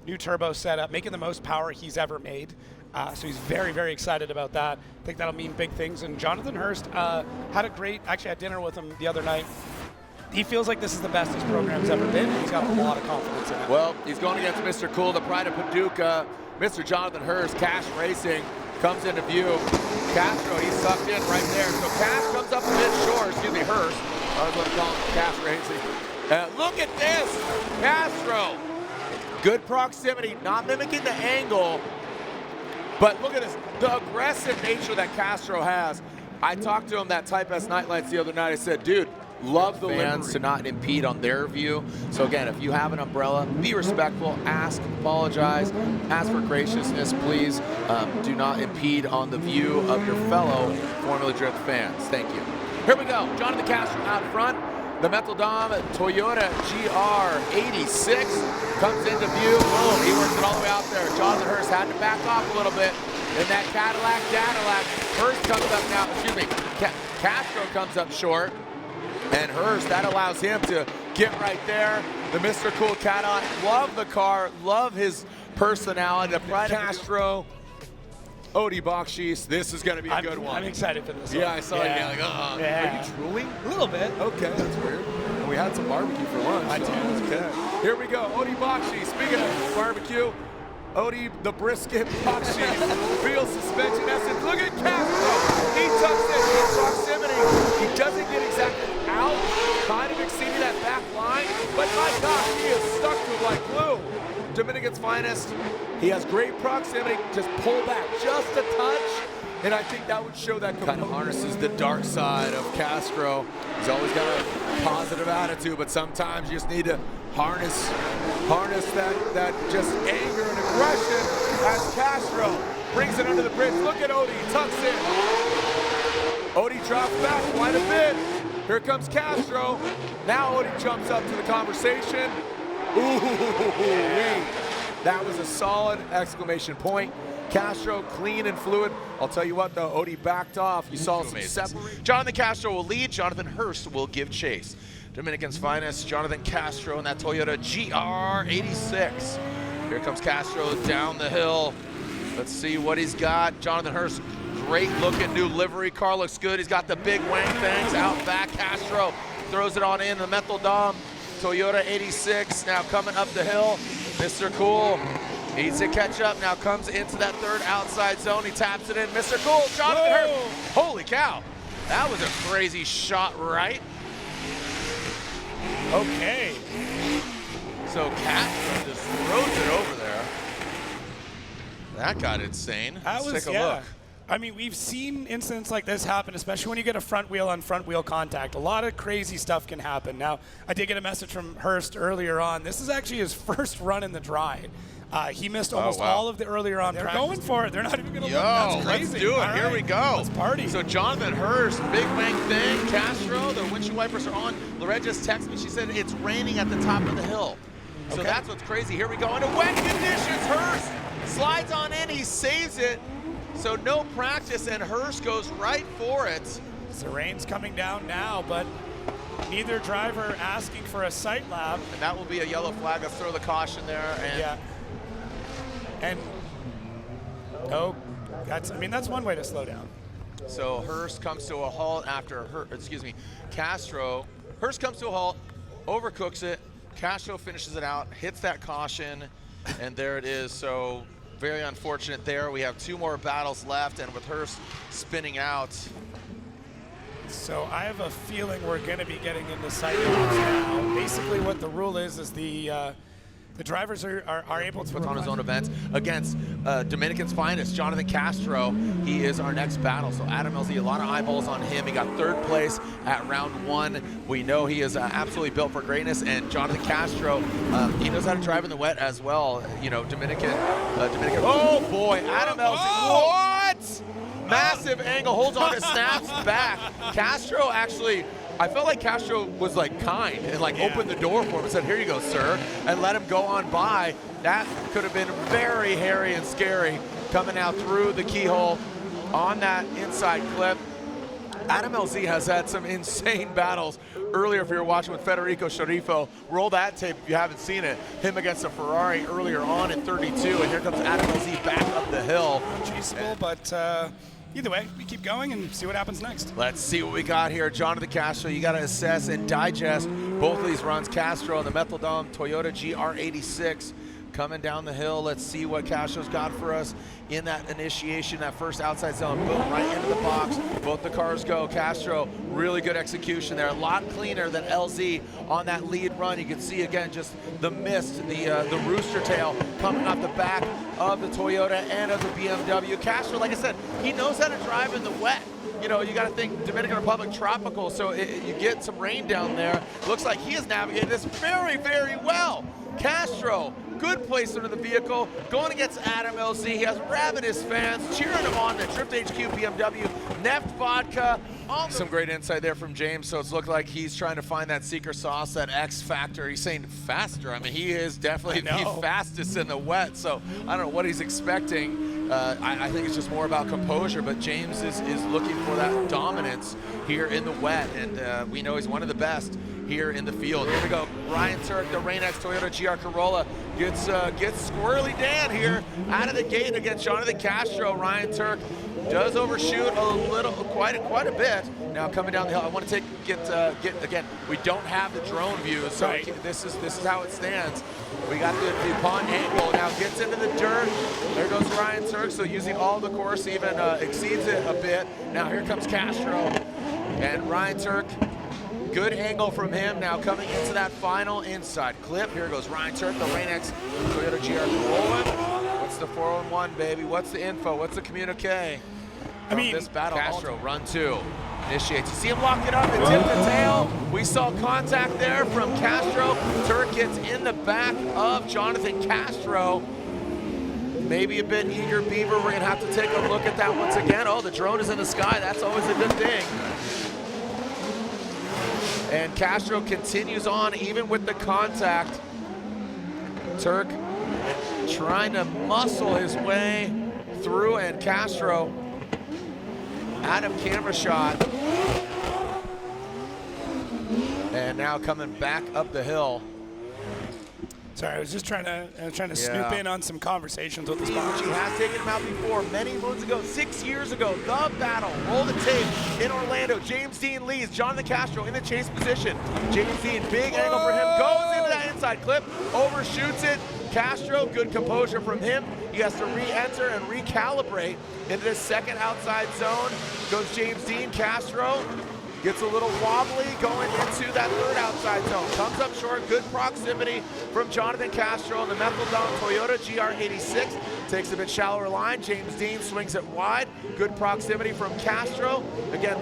new turbo setup, making the most power he's ever made. So he's very, very excited about that. I think that'll mean big things. And Jhonnattan Hurst had a great, actually had dinner with him the other night. He feels like this is the best his program's ever been, and he's got a lot of confidence in it. Well, he's going against Mr. Cool, the pride of Paducah, Mr. Jhonnattan Hurst. Cash Racing comes into view. Castro, he's sucked in right there. So Cash comes up a bit short, excuse me, Hurst. I was going to call him Cash Racing. Look at this, Castro. Good proximity, not mimicking the angle, but look at this, the aggressive nature that Castro has. I talked to him that Type S Nightlights the other night. I said, dude, love the fans to not impede on their view. So again, if you have an umbrella, be respectful, ask, apologize, ask for graciousness, please. Do not impede on the view of your fellow Formula Drift fans. Thank you. Here we go, Jhonnattan Castro out front. The Metal Dom Toyota GR86 comes into view. Boom, he works it all the way out there. Jhonnattan Hurst had to back off a little bit. In that Cadillac. Hurst comes up now, excuse me, Castro comes up short. And Hurst, that allows him to get right there. The Mr. Cool Cat-On, love the car, love his personality. The pride of Castro, Odie Bakshish, this is going to be a good one. I'm excited for this one. I saw you like, Yeah. Are you drooling? A little bit. Okay, that's weird. And we had some barbecue for lunch. I did. Okay. Here we go, Odie Bakshish. Speaking of barbecue, Odie the brisket Bakshish, wheel suspension essence. Look at Castro. He tucks in proximity. He doesn't get exactly out, kind of exceeding that back line, but my gosh, he is stuck to it like glue. Dominican's finest. He has great proximity. Just pull back just a touch, and I think that would show that kind of harnesses the dark side of Castro. He's always got a positive attitude, but sometimes you just need to harness that just anger and aggression as Castro brings it under the bridge. Look at Odie, he tucks in. Odie drops back quite a bit. Here comes Castro. Now Odie jumps up to the conversation. Ooh, that was a solid exclamation point. Castro clean and fluid. I'll tell you what though, Odie backed off. You saw some separate. Jhonnattan Castro will lead, Jhonnattan Hurst will give chase. Dominican's finest, Jhonnattan Castro in that Toyota GR86. Here comes Castro down the hill. Let's see what he's got. Jhonnattan Hurst, great looking new livery car, looks good. He's got the big wang things out back. Castro throws it on in, the Metal Dom Toyota 86 now coming up the hill. Mr. Cool needs to catch up, now comes into that third outside zone. He taps it in, Mr. Cool, Jhonnattan Hurst. Holy cow, that was a crazy shot right. Okay. So Castro just throws it over there. That got insane. Let's take a look. I mean, we've seen incidents like this happen, especially when you get a front wheel on front wheel contact. A lot of crazy stuff can happen. Now, I did get a message from Hurst earlier on. This is actually his first run in the dry. He missed almost all of the earlier on practice. They're going for it. They're not even going to look. That's crazy. Let's do it. All Here we go. Let's party. So Jhonnattan Hurst, big bang thing. Castro, the windshield wipers are on. Lorette just texted me. She said it's raining at the top of the hill. So that's what's crazy. Here we go. Into wet conditions. Hurst slides on in. He saves it. So no practice, and Hurst goes right for it. The rain's coming down now, but neither driver asking for a sight lap. And that will be a yellow flag. Let's throw the caution there. And yeah. And that's one way to slow down. So Hurst comes to a halt after Castro. Hurst comes to a halt, overcooks it. Castro finishes it out, hits that caution, and there it is. So very unfortunate there. We have two more battles left, and with Hurst spinning out. So I have a feeling we're going to be getting into sight laps now. Basically what the rule is the drivers are able to put on his own events against Dominican's finest, Jhonnattan Castro. He is our next battle. So Adam LZ, a lot of eyeballs on him. He got third place at round one. We know he is absolutely built for greatness. And Jhonnattan Castro, he knows how to drive in the wet as well. You know, Dominican. Oh boy, Adam LZ. What? Massive angle, holds on, it snaps back. Castro actually, I felt like Castro was like kind and like opened the door for him and said, here you go, sir, and let him go on by. That could have been very hairy and scary coming out through the keyhole on that inside clip. Adam LZ has had some insane battles earlier. If you were watching with Federico Sharifo, roll that tape if you haven't seen it. Him against a Ferrari earlier on in 32, and here comes Adam LZ back up the hill. Chaseable, but either way, we keep going and see what happens next. Let's see what we got here. Jhonnattan Castro, you got to assess and digest both of these runs. Castro on the Metal Dome Toyota GR86 coming down the hill. Let's see what Castro's got for us in that initiation, that first outside zone. Boom, right into the box. Both the cars go. Castro, really good execution there. A lot cleaner than LZ on that lead run. You can see again just the mist, the rooster tail coming off the back of the Toyota and of the BMW. Castro, like I said, he knows how to drive in the wet. You know, you got to think Dominican Republic tropical, so you get some rain down there. Looks like he has navigated this very, very well. Castro, good placement of the vehicle, going against Adam LZ. He has ravenous fans cheering him on. The Drift HQ BMW, Neft Vodka. Some great insight there from James, so it's looked like he's trying to find that secret sauce, that X factor. He's saying faster. I mean, he is definitely the fastest in the wet, so I don't know what he's expecting. I think it's just more about composure, but James is looking for that dominance here in the wet, and we know he's one of the best here in the field. Here we go. Ryan Tuerck, the Rain-X Toyota GR Corolla, gets Squirrely Dan here out of the gate against Jhonnattan Castro. Ryan Tuerck does overshoot a little, quite a bit. Now coming down the hill, I want to get again. We don't have the drone view, so this is how it stands. We got the DuPont angle. Now gets into the dirt. There goes Ryan Tuerck. So using all the course, even exceeds it a bit. Now here comes Castro and Ryan Tuerck. Good angle from him. Now coming into that final inside clip. Here goes Ryan Tuerck, the Rain-X Toyota GR Corolla. What's the 411, baby? What's the info? What's the communique? I mean, this battle. Castro, run two. Initiates. You see him lock it up and tip the tail. We saw contact there from Castro. Tuerck gets in the back of Jhonnattan Castro. Maybe a bit eager beaver. We're going to have to take a look at that once again. Oh, the drone is in the sky. That's always a good thing. And Castro continues on even with the contact. Tuerck trying to muscle his way through, and Castro out of camera shot. And now coming back up the hill. Sorry, I was just trying to snoop in on some conversations with the sponsors. He has taken him out before, many moons ago, 6 years ago. The battle, roll the tape in Orlando. James Deane leads, Jhonnattan Castro in the chase position. James Deane, big angle for him, goes into that inside clip, overshoots it. Castro, good composure from him. He has to re-enter and recalibrate into the second outside zone. Goes James Deane. Castro gets a little wobbly going into that third outside zone. Comes up short, good proximity from Jhonnattan Castro on the Metal Dome Toyota GR86. Takes a bit shallower line. James Deane swings it wide. Good proximity from Castro.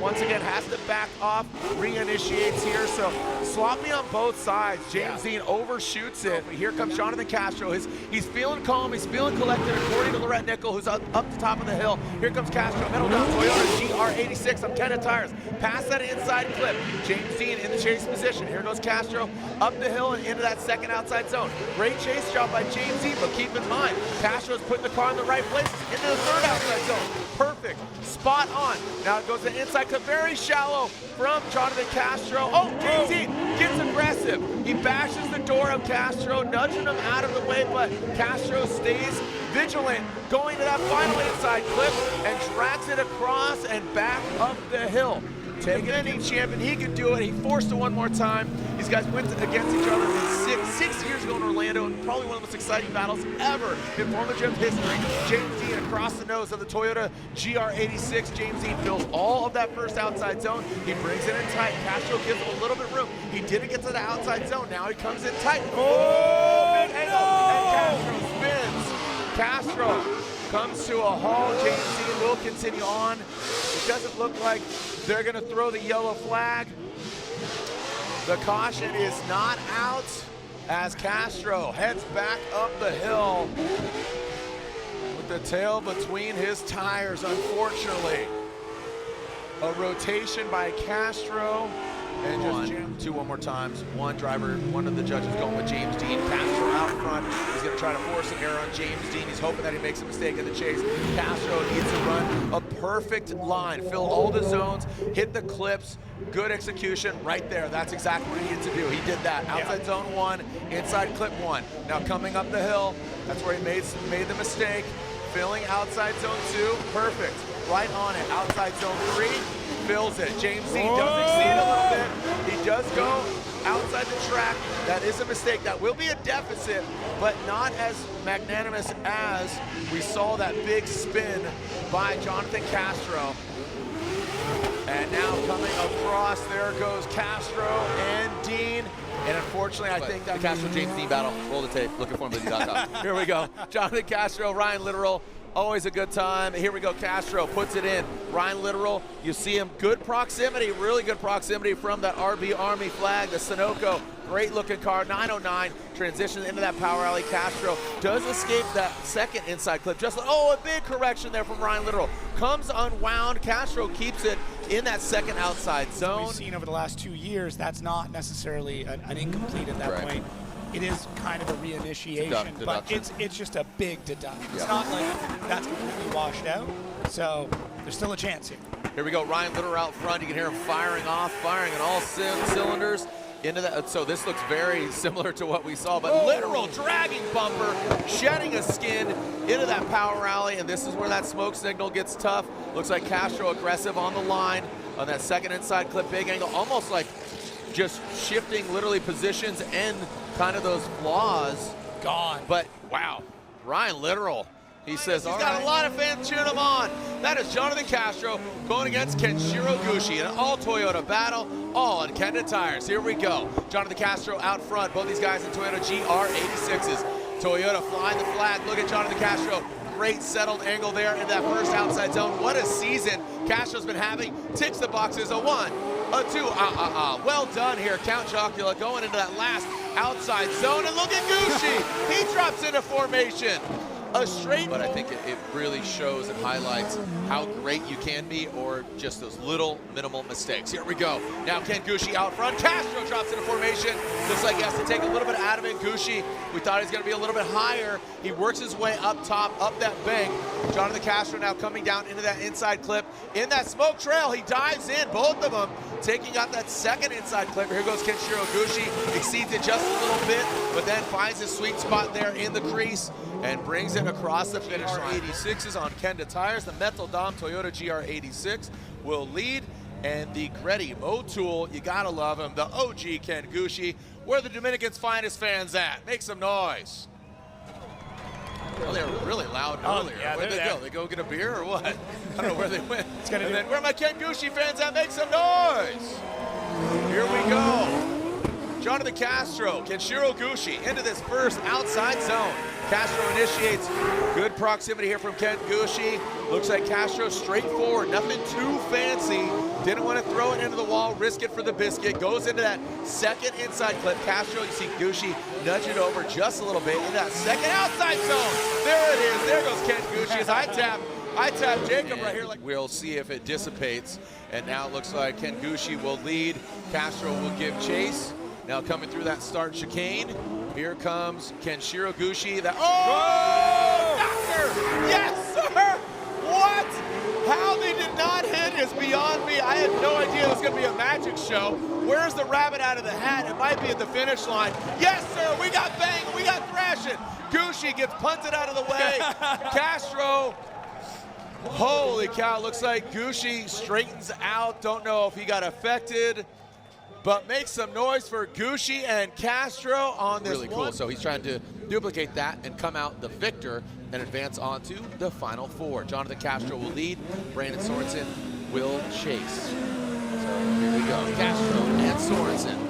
Once again, has to back off, re-initiates here. So sloppy on both sides. James Deane overshoots it. Here comes Jhonnattan Castro. He's feeling calm, he's feeling collected, according to Lorette Nickel, who's up the top of the hill. Here comes Castro, Metal Dome Toyota GR86 on 10 tires. Past that inside clip. James Deane in the chase position. Here goes Castro up the hill and into that second outside zone. Great chase job by James Deane, but keep in mind, Castro's putting the car in the right places into the third outside zone. Perfect, spot on. Now it goes to inside clip, very shallow from Jhonnattan Castro. Oh, James Deane gets aggressive. He bashes the door of Castro, nudging him out of the way, but Castro stays vigilant, going to that final inside clip and drags it across and back up the hill. Taking any champion, he could do it. He forced it one more time. These guys went against each other six years ago in Orlando, and probably one of the most exciting battles ever in Formula Drift history. James Deane across the nose of the Toyota GR86. James Deane fills all of that first outside zone. He brings it in tight. Castro gives him a little bit of room. He didn't get to the outside zone. Now he comes in tight. Oh, big angle, and Castro spins. Castro comes to a halt. James Deane will continue on. It doesn't look like they're going to throw the yellow flag. The caution is not out as Castro heads back up the hill with the tail between his tires, unfortunately. A rotation by Castro And just two one more times. One driver, one of the judges going with James Deane. Castro out front. He's going to try to force an error on James Deane. He's hoping that he makes a mistake in the chase. Castro needs to run a perfect line, fill all the zones, hit the clips. Good execution right there. That's exactly what he needed to do. He did that. Outside zone 1, inside clip 1. Now coming up the hill, that's where he made the mistake. Filling outside zone 2, perfect. Right on it. Outside zone 3, fills it. James Deane does exceed a little bit. He does go outside the track. That is a mistake. That will be a deficit, but not as magnanimous as we saw that big spin by Jhonnattan Castro. And now coming across, there goes Castro and Deane. And unfortunately, I think that the Castro-James Deane battle, roll the tape, look at Formula.com. Here we go. Jhonnattan Castro, Ryan Litteral, always a good time. Here we go, Castro puts it in. Ryan Litteral, you see him, good proximity, really good proximity from that RB Army flag, the Sunoco. Great looking car, 909, transitions into that power alley. Castro does escape that second inside clip. Just, a big correction there from Ryan Litteral. Comes unwound, Castro keeps it in that second outside zone. We've seen over the last 2 years, that's not necessarily an incomplete at that point. It is kind of a reinitiation, but it's just a big deduct. It's not like that's completely washed out, so there's still a chance here. Here we go, Ryan Litteral out front. You can hear him firing off, firing in all cylinders. Into that, so this looks very similar to what we saw, but Litteral dragging bumper, shedding a skin into that power alley, and this is where that smoke signal gets tough. Looks like Castro aggressive on the line on that second inside clip, big angle, almost like just shifting literally positions and kind of those flaws. Gone. But wow, Ryan Litteral. He says he's got a lot of fans cheering him on. That is Jhonnattan Castro going against Kenshiro Gushi in an all-Toyota battle, all on Kenda tires. Here we go. Jhonnattan Castro out front. Both these guys in Toyota GR86s. Toyota flying the flag. Look at Jhonnattan Castro. Great settled angle there in that first outside zone. What a season Castro's been having. Ticks the boxes. A 1, a 2, well done here. Count Chocula going into that last outside zone. And look at Gushi. He drops into formation. A straight, but I think it really shows and highlights how great you can be, or just those little minimal mistakes. Here we go. Now Ken Gushi out front. Castro drops into formation. Looks like he has to take a little bit out of it. Gushi, we thought he was going to be a little bit higher. He works his way up top, up that bank. Jhonnattan Castro now coming down into that inside clip. In that smoke trail, he dives in, both of them, taking out that second inside clip. Here goes Kenshiro Gushi. Exceeds it just a little bit, but then finds his sweet spot there in the crease and brings it across the finish line. GR86s on Kenda tires. The Metal Dom Toyota GR86 will lead, and the Gretty Motul, you gotta love him, the OG Ken Gushi. Where the Dominican's finest fans at? Make some noise. Well, they were really loud earlier. Yeah, where'd they go? They go get a beer or what? I don't know where they went. And then, where are my Ken Gushi fans at? Make some noise. Here we go. Jhonnattan Castro, Kenshiro Gushi into this first outside zone. Castro initiates. Good proximity here from Ken Gushi. Looks like Castro straightforward, nothing too fancy. Didn't want to throw it into the wall, risk it for the biscuit. Goes into that second inside clip. Castro, you see Gushi nudge it over just a little bit into that second outside zone. There it is. There goes Ken Gushi as I tap Jacob right here. We'll see if it dissipates. And now it looks like Ken Gushi will lead. Castro will give chase. Now coming through that start chicane, here comes Kenshiro Gushi. Doctor! Yes, sir! What? How they did not hit is beyond me. I had no idea it was going to be a magic show. Where's the rabbit out of the hat? It might be at the finish line. Yes, sir, we got banging, we got thrashing. Gushi gets punted out of the way. Castro, holy cow, looks like Gushi straightens out. Don't know if he got affected, but make some noise for Gushi and Castro on this. Really cool. So he's trying to duplicate that and come out the victor and advance on to the final four. Jhonnattan Castro will lead. Brandon Sorenson will chase. So here we go. Castro and Sorenson.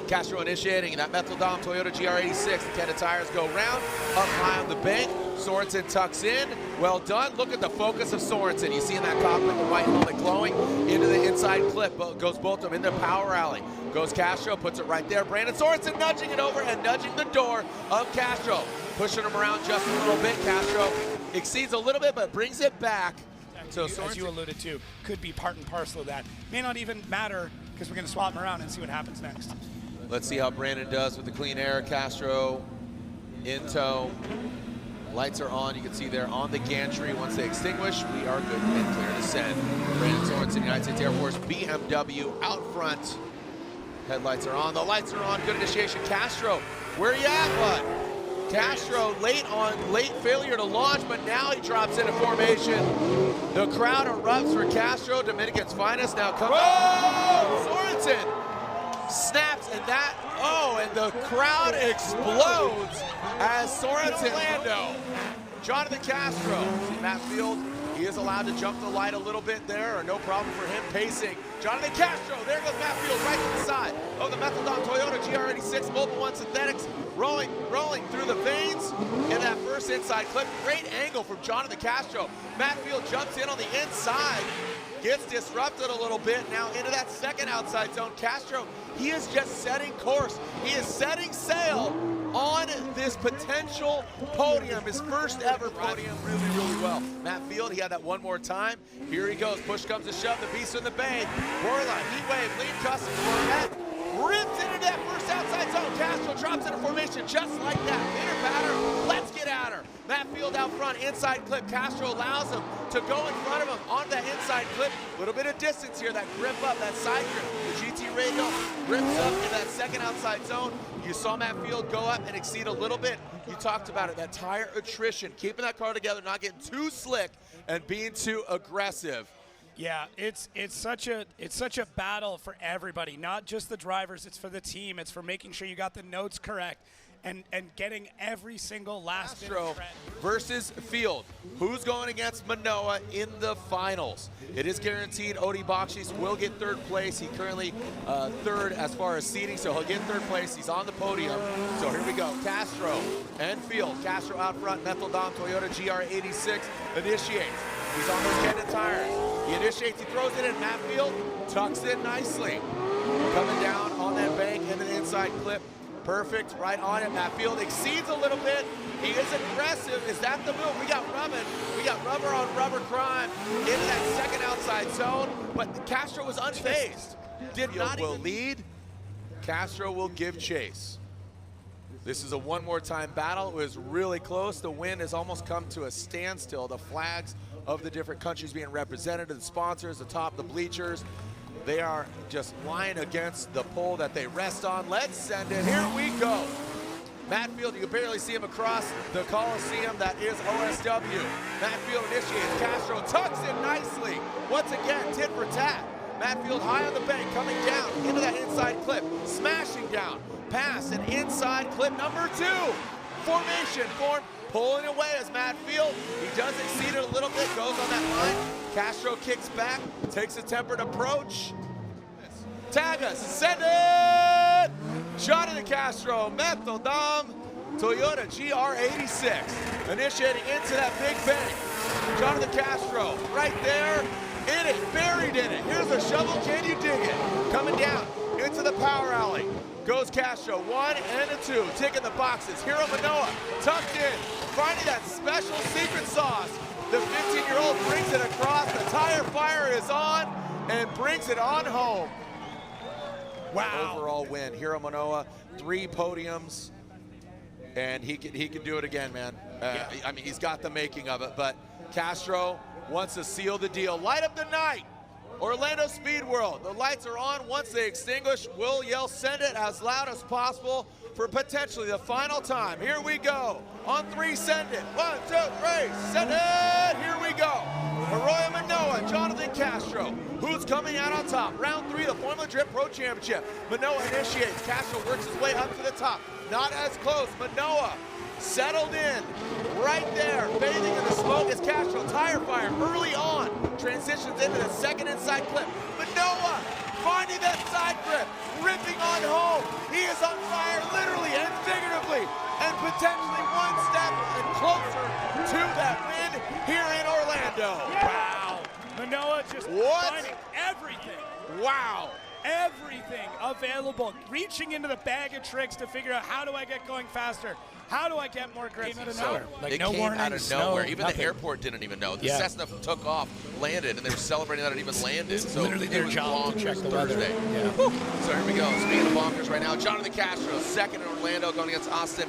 Castro initiating that Metal Dom Toyota GR86. The Kenda tires go round, up high on the bank. Sorenson tucks in. Well done. Look at the focus of Sorenson. You see in that cockpit the white helmet glowing into the inside clip. Goes both of them in the power alley. Goes Castro, puts it right there. Brandon Sorenson nudging it over and nudging the door of Castro. Pushing him around just a little bit. Castro exceeds a little bit, but brings it back. So as you alluded to, could be part and parcel of that. May not even matter because we're going to swap them around and see what happens next. Let's see how Brandon does with the clean air. Castro in tow. Lights are on. You can see they're on the gantry. Once they extinguish, we are good and clear to send. Brandon Sorenson, United States Air Force, BMW out front. Headlights are on. The lights are on. Good initiation. Castro, where you at, bud? Castro late failure to launch, but now he drops into formation. The crowd erupts for Castro, Dominican's finest. Now comes Sorenson snaps, and and the crowd explodes as Sorenson Jhonnattan Castro. See Matt Field, he is allowed to jump the light a little bit there, or no problem for him pacing. Jhonnattan Castro, there goes Matt Field right to the side of the Methaldon Toyota GR86 Mobile One Synthetics, rolling through the veins in that first inside clip. Great angle from Jhonnattan Castro. Matt Field jumps in on the inside, gets disrupted a little bit, now into that second outside zone. Castro, he is just setting course. He is setting sail on this potential podium, his first ever podium, really well. Matt Field, he had that one more time. Here he goes, push comes to shove, the beast in the bay. Borla, heat wave, lead custom Corvette, rips into that first outside zone. Castro drops into formation just like that. Inner batter, let's get at her. Matt Field out front, inside clip. Castro allows him to go in front of him on that inside clip. A little bit of distance here, that grip up, that side grip. The GT radial rips up in that second outside zone. You saw Matt Field go up and exceed a little bit. You talked about it, that tire attrition, keeping that car together, not getting too slick and being too aggressive. Yeah, it's such a battle for everybody, not just the drivers. It's for the team. It's for making sure you got the notes correct and getting every single last bit Castro of credit. versus Field. Who's going against Minowa in the finals? It is guaranteed Odi Bakshis will get third place. He currently third as far as seating, so he'll get third place. He's on the podium. So here we go. Castro and Field. Castro out front, Methaldon Toyota GR86 initiates. He's on those Kendon tires. He initiates, he throws it in. Matt Field tucks in nicely. Coming down on that bank into the inside clip. Perfect, right on it. Matt Field exceeds a little bit. He is aggressive. Is that the move? We got rubber on rubber crime into that second outside zone, but Castro was unfazed. Did not even lead. Castro will give chase. This is a one more time battle. It was really close. The win has almost come to a standstill. The flags of the different countries being represented, the sponsors, the top, the bleachers, they are just lying against the pole that they rest on. Let's send it. Here we go. Matt Field, you can barely see him across the Coliseum. That is OSW. Matt Field initiates. Castro tucks in nicely. Once again, tit for tat. Matt Field high on the bank, coming down into that inside clip, smashing down past an inside clip number 2. Formation form, pulling away as Matt Field. He does exceed it a little bit, goes on that line. Castro kicks back, takes a tempered approach. Tag us, send it! Jhonnattan Castro, Methaldon Toyota GR86. Initiating into that big bank. Jhonnattan Castro, right there, in it, buried in it. Here's a shovel, can you dig it? Coming down into the power alley. Goes Castro, 1 and a 2, ticking the boxes. Hiro Minowa, tucked in, finding that special secret sauce. The 15-year-old brings it across, the tire fire is on, and brings it on home. Wow. Overall win, Hiro Minowa, 3 podiums, and he can do it again, man. I mean, he's got the making of it, but Castro wants to seal the deal. Light up the night. Orlando Speed World, the lights are on. Once they extinguish, we'll yell send it as loud as possible for potentially the final time. Here we go. On 3, send it. 1, 2, 3, send it. Here we go. Arroyo Minowa, Jhonnattan Castro. Who's coming out on top? Round 3, the Formula Drift Pro Championship. Minowa initiates. Castro works his way up to the top. Not as close. Minowa settled in right there, bathing in the smoke as Castro, tire fire early on, transitions into the second inside clip. Minowa finding that side grip, ripping on home. He is on fire literally and figuratively, and potentially one step and closer to that win here in Orlando. Wow. Minowa just finding everything. Wow. everything available, reaching into the bag of tricks to figure out how do I get going faster? How do I get more grip? So Like it no came warning, out of nowhere. snow, Even nothing. the airport didn't even know. The Yeah. Cessna took off, landed, and they were celebrating that it even landed. So literally it their was job to check bonkers the weather. Thursday. Yeah. So here we go. Speaking of bonkers right now, Jhonnattan Castro, second in Orlando, going against Austin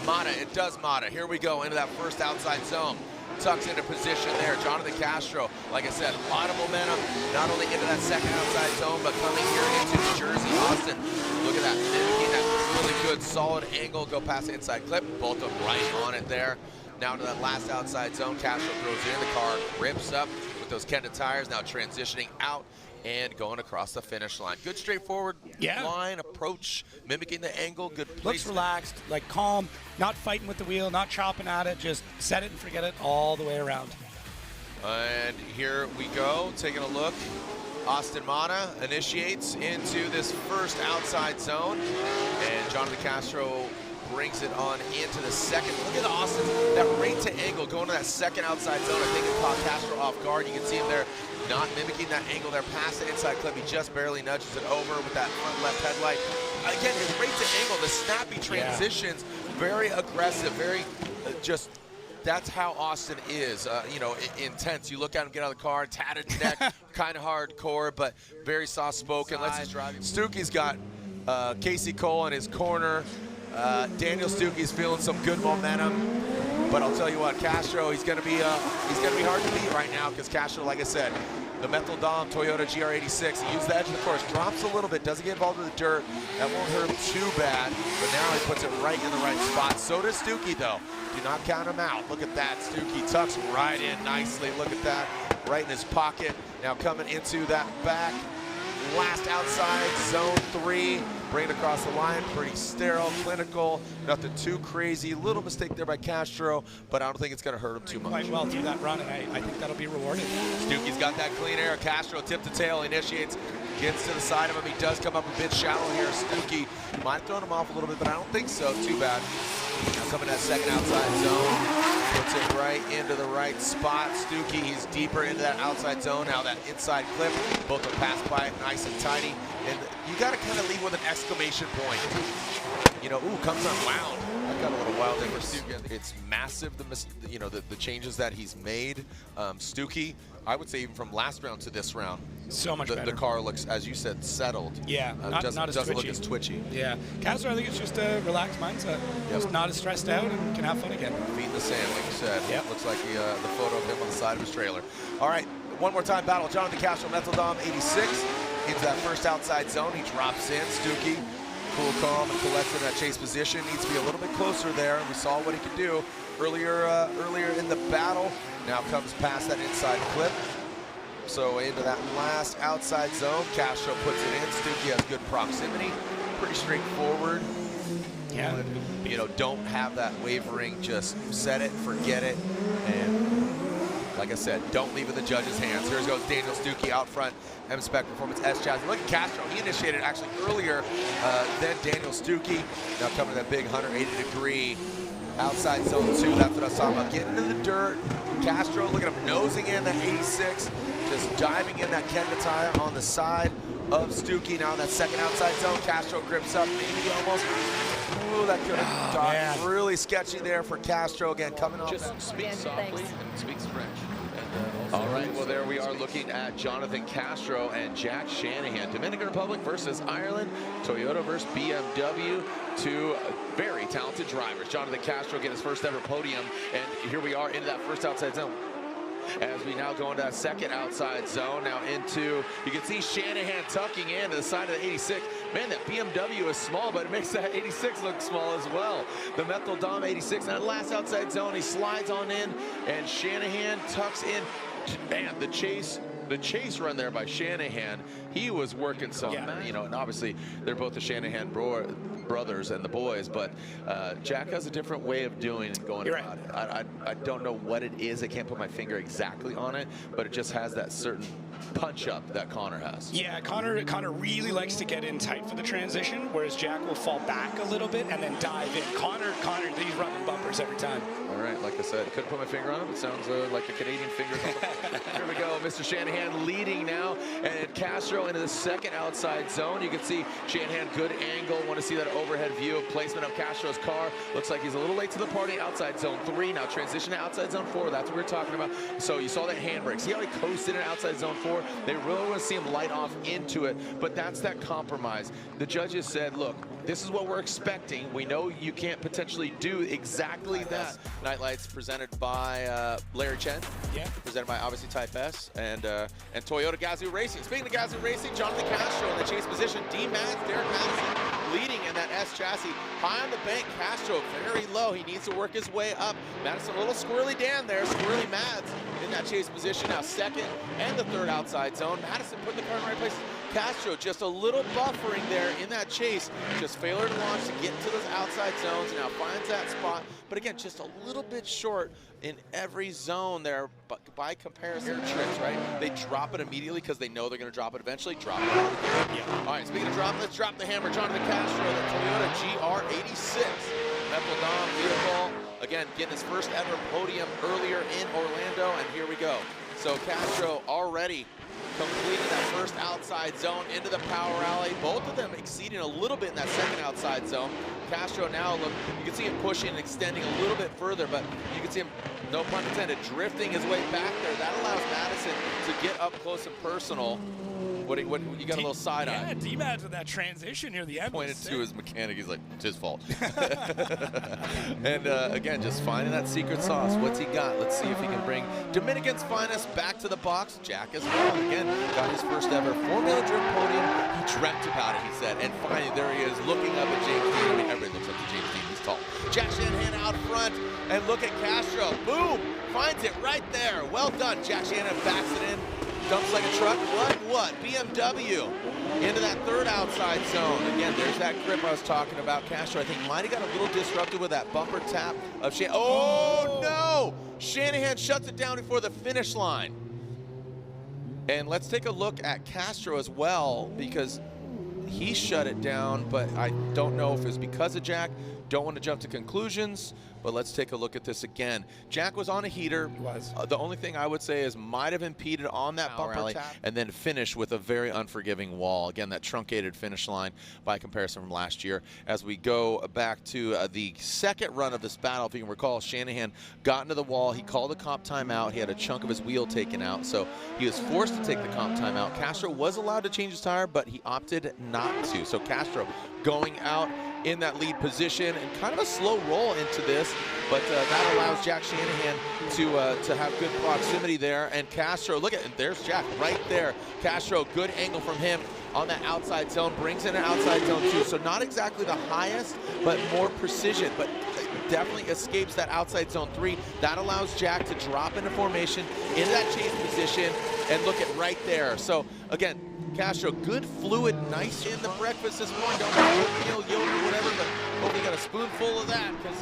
Matta. It does Matta. Here we go into that first outside zone. Tucks into position there. Jhonnattan Castro, like I said, a lot of momentum, not only into that second outside zone, but coming here into New Jersey. Austin, look at that, mimicking that really good, solid angle, go past the inside clip. Both of them right on it there. Now to that last outside zone, Castro throws it in, the car rips up with those Kenda tires, now transitioning out and going across the finish line. Good straightforward line approach, mimicking the angle, good Looks placement. relaxed, like calm, not fighting with the wheel, not chopping at it, just set it and forget it all the way around. And here we go, taking a look. Austin Matta initiates into this first outside zone, and Jhonnattan Castro brings it on into the second. Look at Austin, that rate to angle going to that second outside zone. I think it caught Castro off guard. You can see him there not mimicking that angle there past the inside clip. He just barely nudges it over with that front left headlight. Again, his rate to angle, the snappy transitions, very aggressive, very just, that's how Austin is, you know, intense. You look at him get out of the car, tatted neck, kind of hardcore, but very soft-spoken. Stuke's got Casey Cole in his corner. Daniel Stuke's feeling some good momentum, but I'll tell you what, Castro, he's gonna be hard to beat right now, because Castro, like I said, the Metal Dom Toyota GR86, he used the edge of the course, drops a little bit, doesn't get involved with the dirt. That won't hurt him too bad, but now he puts it right in the right spot. So does Stuke, though. Do not count him out. Look at that. Stuke tucks right in nicely. Look at that, right in his pocket. Now coming into that back last outside zone 3, bring it across the line, pretty sterile, clinical, nothing too crazy. Little mistake there by Castro, but I don't think it's going to hurt him too much. Quite well through that run, and I think that'll be rewarded. Stuke's got that clean air. Castro tip to tail, initiates, gets to the side of him. He does come up a bit shallow here. Stuke might have thrown him off a little bit, but I don't think so. Too bad. Now coming that second outside zone, puts it right into the right spot. Stuke, he's deeper into that outside zone. Now that inside clip, both are passed by it nice and tidy. And you got to kind of leave with an exclamation point. You know, ooh, comes unwound. That got a little wild there for Stuke. It's massive, the changes that he's made. Stuke, I would say even from last round to this round, so much better. The car looks, as you said, settled. Yeah, not as doesn't twitchy. look as twitchy. Yeah, Castro, I think it's just a relaxed mindset. Just not as stressed out and can have fun again. Feet in the sand, like you said. Yep. Looks like the photo of him on the side of his trailer. All right, one more time battle. Jhonnattan Castro, Metal Dom 86. Into that first outside zone, he drops in. Stuke, cool, calm, and collected in that chase position. Needs to be a little bit closer there. We saw what he could do earlier in the battle. Now comes past that inside clip. So into that last outside zone, Castro puts it in. Stuke has good proximity, pretty straightforward. Yeah. You know, don't have that wavering, just set it, forget it, and like I said, don't leave it in the judge's hands. Here goes Daniel Stuke out front, M-Spec Performance S-Chassis. Look at Castro, he initiated actually earlier than Daniel Stuke. Now coming to that big 180-degree outside zone 2, that's what I was talking about. Getting into the dirt. Castro, look at him nosing in that 86, just diving in that Kenda tire on the side of Stuke. Now in that second outside zone, Castro grips up, maybe almost. Ooh, that could have died. Really sketchy there for Castro. Again, coming off. Just speaks softly and speaks French. All right, well, there we are looking at Jhonnattan Castro and Jack Shanahan. Dominican Republic versus Ireland. Toyota versus BMW. Two very talented drivers. Jhonnattan Castro get his first ever podium, and here we are into that first outside zone. As we now go into that second outside zone, now into, you can see Shanahan tucking in to the side of the 86. Man, that BMW is small, but it makes that 86 look small as well. The Metal Dom 86, that last outside zone, he slides on in, and Shanahan tucks in. Man, the chase run there by Shanahan, he was working some, you know, and obviously they're both the Shanahan brothers and the boys, but Jack has a different way of doing and going You're about it. I don't know what it is. I can't put my finger exactly on it, but it just has that certain punch up that Connor has. Yeah, Connor really likes to get in tight for the transition, whereas Jack will fall back a little bit and then dive in. Connor, he's running bumpers every time. All right, like I said, couldn't put my finger on it. It sounds like the Canadian fingers. Here we go, Mr. Shanahan leading now, and Castro into the second outside zone. You can see Shanahan, good angle. Want to see that overhead view of placement of Castro's car. Looks like he's a little late to the party. Outside zone 3, now transition to outside zone 4. That's what we're talking about. So you saw that handbrake. See how he coasted in outside zone 4? They really want to see him light off into it, but that's that compromise. The judges said, look, this is what we're expecting. We know you can't potentially do exactly that. Night Lights presented by Larry Chen. Yeah. Presented by obviously Type S and Toyota Gazoo Racing. Speaking of Gazoo Racing, Jhonnattan Castro in the chase position. Deane, Derek Madison leading in that S chassis. High on the bank, Castro very low. He needs to work his way up. Madison a little squirrely down there. Squirrely Mads in that chase position. Now second and the third outside zone. Madison putting the car in the right place. Castro just a little buffering there in that chase. Just failure to launch to get into those outside zones. Now finds that spot. But again, just a little bit short in every zone there. But by comparison, tricks, right? They drop it immediately because they know they're going to drop it eventually. Drop it. Yeah. All right, speaking of dropping, let's drop the hammer. Jhonnattan Castro, the Toyota GR86. Metal Dom vehicle. Again, getting his first ever podium earlier in Orlando. And here we go. So Castro already completing that first outside zone into the power alley. Both of them exceeding a little bit in that second outside zone. Castro now, look, you can see him pushing and extending a little bit further, but you can see him, no pun intended, drifting his way back there. That allows Madison to get up close and personal. What you got a little side eye. Yeah, D-Mad's with that transition near the end. Pointed to his mechanic. He's like, it's his fault. And again, just finding that secret sauce. What's he got? Let's see if he can bring Dominican's finest back to the box. Jack as well. Again, got his first ever Formula Drift podium. He dreamt about it, he said. And finally, there he is, looking up at James Deane. I mean, everybody looks up to James Deane. He's tall. Jack Shanahan out front. And look at Castro. Boom! Finds it right there. Well done. Jack Shanahan backs it in. Dumps like a truck. What? BMW into that third outside zone. Again, there's that grip I was talking about. Castro, I think, might have got a little disrupted with that bumper tap of Shanahan. Oh, no! Shanahan shuts it down before the finish line. And let's take a look at Castro as well, because he shut it down, but I don't know if it was because of Jack. Don't want to jump to conclusions, but let's take a look at this again. Jack was on a heater. He was. The only thing I would say is might have impeded on that bumper tap and then finished with a very unforgiving wall. Again, that truncated finish line by comparison from last year. As we go back to the second run of this battle, if you can recall, Shanahan got into the wall. He called a comp timeout. He had a chunk of his wheel taken out, so he was forced to take the comp timeout. Castro was allowed to change his tire, but he opted not to. So Castro going out in that lead position and kind of a slow roll into this, but that allows Jack Shanahan to have good proximity there. And Castro, look at, and there's Jack right there. Castro, good angle from him on that outside zone, brings in an outside zone too. So not exactly the highest, but more precision, but definitely escapes that outside zone 3. That allows Jack to drop into formation, into that chase position, and look at right there. So again, Castro, good fluid, nice in the breakfast this morning. Don't know oatmeal, yogurt, whatever, but hopefully you got a spoonful of that, because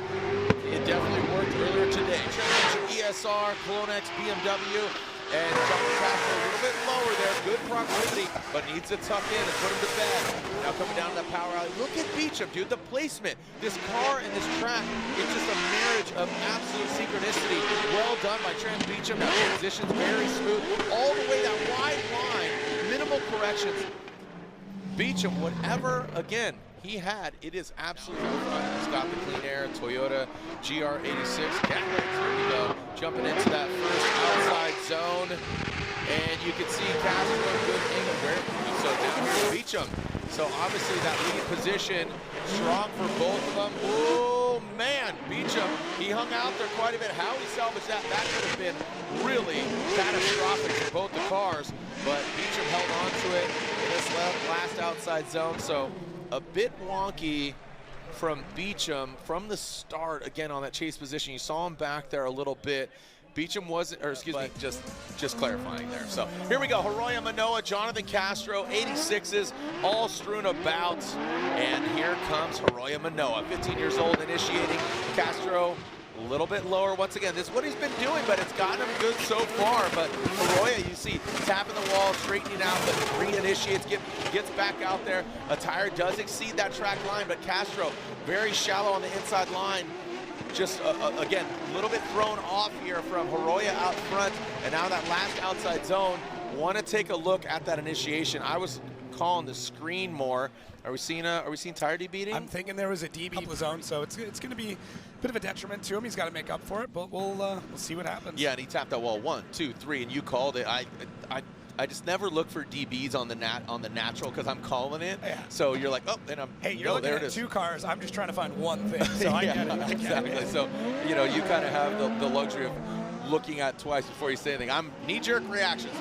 it definitely worked earlier today. Trenton Beechum, ESR, Colonex, BMW, and Jhonnattan Castro a little bit lower there. Good proximity, but needs to tuck in and put him to bed. Now coming down to that power alley. Look at Beechum, dude, the placement. This car and this track, it's just a marriage of absolute synchronicity. Well done by Trenton Beechum. Now transitions very smooth. All the way that wide line. Minimal corrections. Beechum, whatever, again, he had, it is absolutely fine. He's got the clean air, Toyota GR86. Cadillac, here we go. Jumping into that first outside zone. And you can see Castro, good angle. So down here, Beechum. So obviously that lead position, strong for both of them. Oh man, Beechum, he hung out there quite a bit. How he salvaged that, that could have been really catastrophic for both the cars. But Beechum held on to it in this last outside zone. So a bit wonky from Beechum from the start, again on that chase position. You saw him back there a little bit. Beechum wasn't, or excuse me, just clarifying there. So here we go, Hurst, Minowa, Jhonnattan, Castro, 86s, all strewn about. And here comes Hurst Minowa, 15 years old, initiating. Castro a little bit lower. Once again, this is what he's been doing, but it's gotten him good so far. But Hurst, you see, tapping the wall, straightening out, but re-initiates, gets back out there. A tire does exceed that track line, but Castro very shallow on the inside line. Just, again, a little bit thrown off here from Hurst out front, and now that last outside zone. Want to take a look at that initiation. I was calling the screen more. Are we seeing tire debeating? I'm thinking there was a DB zone, so it's going to be a bit of a detriment to him. He's got to make up for it, but we'll see what happens. Yeah, and he tapped that wall 1, 2, 3, and you called it. I just never look for DBs on the natural because I'm calling it. Yeah. So you're like, oh, and hey, you're looking at 2 cars. I'm just trying to find one thing. So I get it. Exactly. So you know, you kind of have the luxury of looking at twice before you say anything. I'm knee-jerk reactions.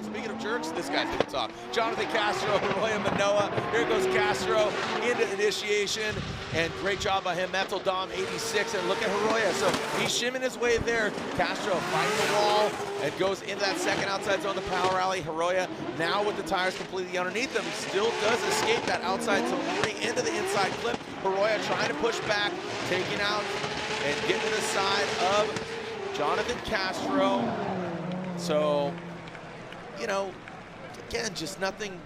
Speaking of jerks, this guy's gonna talk. Jhonnattan Castro, Hurst Minowa. Here goes Castro into initiation, and great job by him. Metal Dom 86, and look at Hurst. So he's shimming his way there. Castro fighting the wall and goes into that second outside zone, the power alley. Hurst now with the tires completely underneath him, still does escape that outside zone 3 into the inside clip. Hurst trying to push back, taking out and getting to the side of Jhonnattan Castro. So, you know, again, just nothing,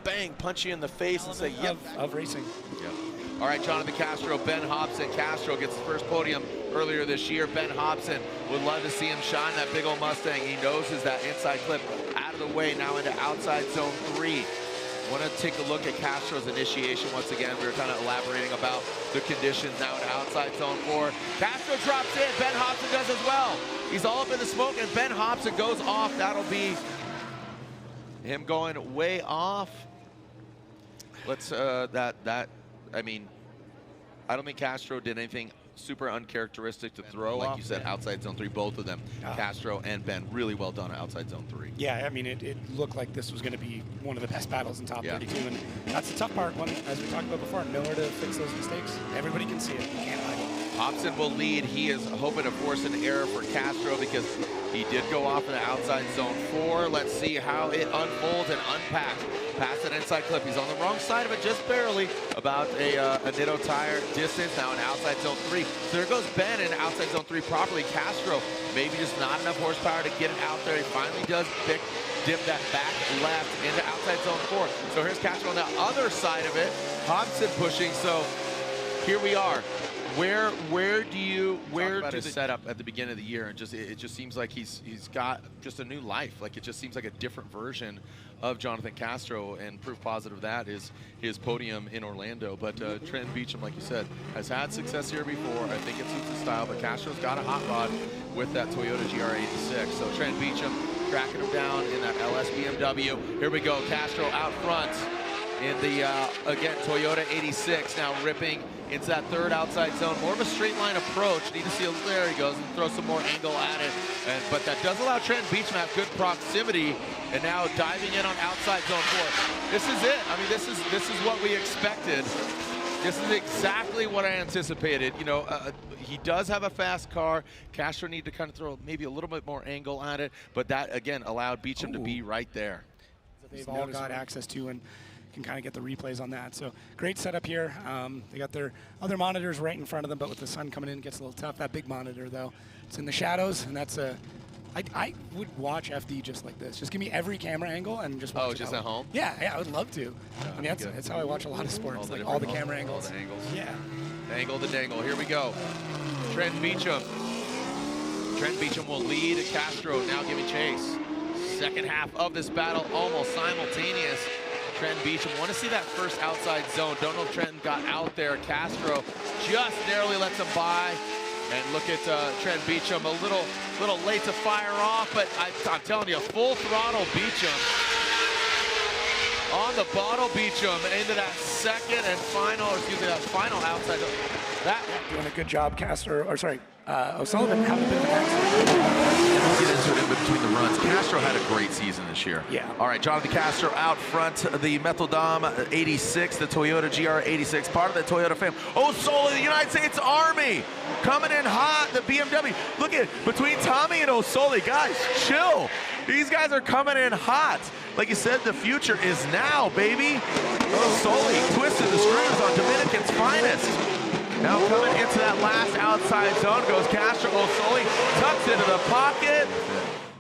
bang, punch you in the face and say, yep. Of racing. Yep. All right, Jhonnattan Castro, Ben Hobson. Castro gets the first podium earlier this year. Ben Hobson would love to see him shine that big old Mustang. He noses that inside clip out of the way, now into outside zone 3. Want to take a look at Castro's initiation once again. We were kind of elaborating about the conditions now in outside zone 4. Castro drops in, Ben Hobson does as well. He's all up in the smoke, and Ben Hobson goes off. That'll be him going way off. Let's, I mean, I don't think Castro did anything super uncharacteristic to throw. Like you said, outside zone 3, both of them, Castro and Ben, really well done at outside zone 3. Yeah, I mean, it looked like this was going to be one of the best battles in top 32, and that's the tough part. When, as we talked about before, nowhere to fix those mistakes. Everybody can see it. You can't hide it. Hobson will lead. He is hoping to force an error for Castro because he did go off in the outside zone 4. Let's see how it unfolds and unpacks. Past that inside clip. He's on the wrong side of it just barely. About a Nitto tire distance. Now in outside zone 3. So there goes Ben in outside zone 3 properly. Castro, maybe just not enough horsepower to get it out there. He finally does dip that back left into outside zone 4. So here's Castro on the other side of it. Hobson pushing. So here we are. Where do his setup at the beginning of the year, and it just seems like he's got just a new life. Like, it just seems like a different version of Jhonnattan Castro, and proof positive of that is his podium in Orlando. But Trenton Beechum, like you said, has had success here before. I think it suits his style, but Castro's got a hot rod with that Toyota GR86. So Trenton Beechum tracking him down in that LS BMW. Here we go, Castro out front in the, again, Toyota 86, now ripping into that third outside zone. More of a straight line approach. Need to see, there he goes, and throw some more angle at it. But that does allow Trenton Beechum to have good proximity, and now diving in on outside zone 4. This is it. I mean, this is what we expected. This is exactly what I anticipated. You know, he does have a fast car. Castro need to kind of throw maybe a little bit more angle at it, but that, again, allowed Beechum to be right there. They've all got access to and can kind of get the replays on that. So great setup here. They got their other monitors right in front of them, but with the sun coming in, it gets a little tough. That big monitor, though, it's in the shadows, and that's a... I would watch FD just like this. Just give me every camera angle and just watch it just out. at home? Yeah, I would love to. I mean, that's how I watch a lot of sports, like all the camera angles. All the angles. Yeah. Angle to dangle. Here we go. Trenton Beechum. Trenton Beechum will lead. Castro now giving chase. Second half of this battle, almost simultaneous. Trenton Beechum, want to see that first outside zone. Don't know if Trenton got out there. Castro just narrowly lets him by. And look at Trenton Beechum, a little late to fire off, but I'm telling you, full throttle Beechum. On the bottle Beechum into that second and final, excuse me, that final outside. That Doing a good job, Castro, or sorry, O'Sullivan having a bit of an accident. We'll get into it in between the runs. Castro had a great season this year. Yeah. All right, Jhonnattan Castro out front, the Metaldom 86, the Toyota GR 86, part of the Toyota family. O'Sullivan, the United States Army, coming in hot, the BMW. Look at between Tommy and O'Sullivan, guys, chill. These guys are coming in hot. Like you said, the future is now, baby. O'Sullivan twisted the screws on Dominican's finest. Now coming into that last outside zone goes Castro. O'Sullivan tucks into the pocket.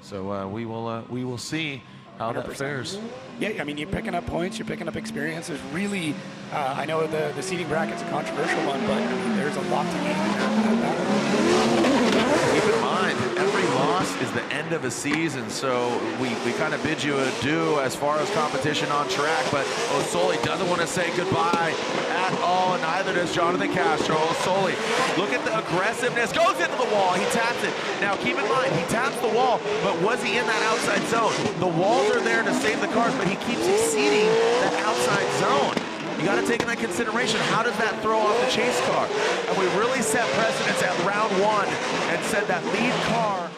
So we will see how that 100%. fares. Yeah, I mean, you're picking up points, you're picking up experience. There's really, I know the seating bracket's a controversial one, but I mean, there's a lot to gain in that Keep in mind, every loss is the end of a season, so we kind of bid you adieu as far as competition on track, but O'Sullivan doesn't want to say goodbye at all, neither does Jhonnattan Castro. O'Sullivan, look at the aggressiveness, goes into the wall, he taps it. Now keep in mind, he taps the wall, but was he in that outside zone? The walls are there to save the cars, but he keeps exceeding that outside zone. You got to take in that consideration. How does that throw off the chase car? And we really set precedents at round one and said that lead car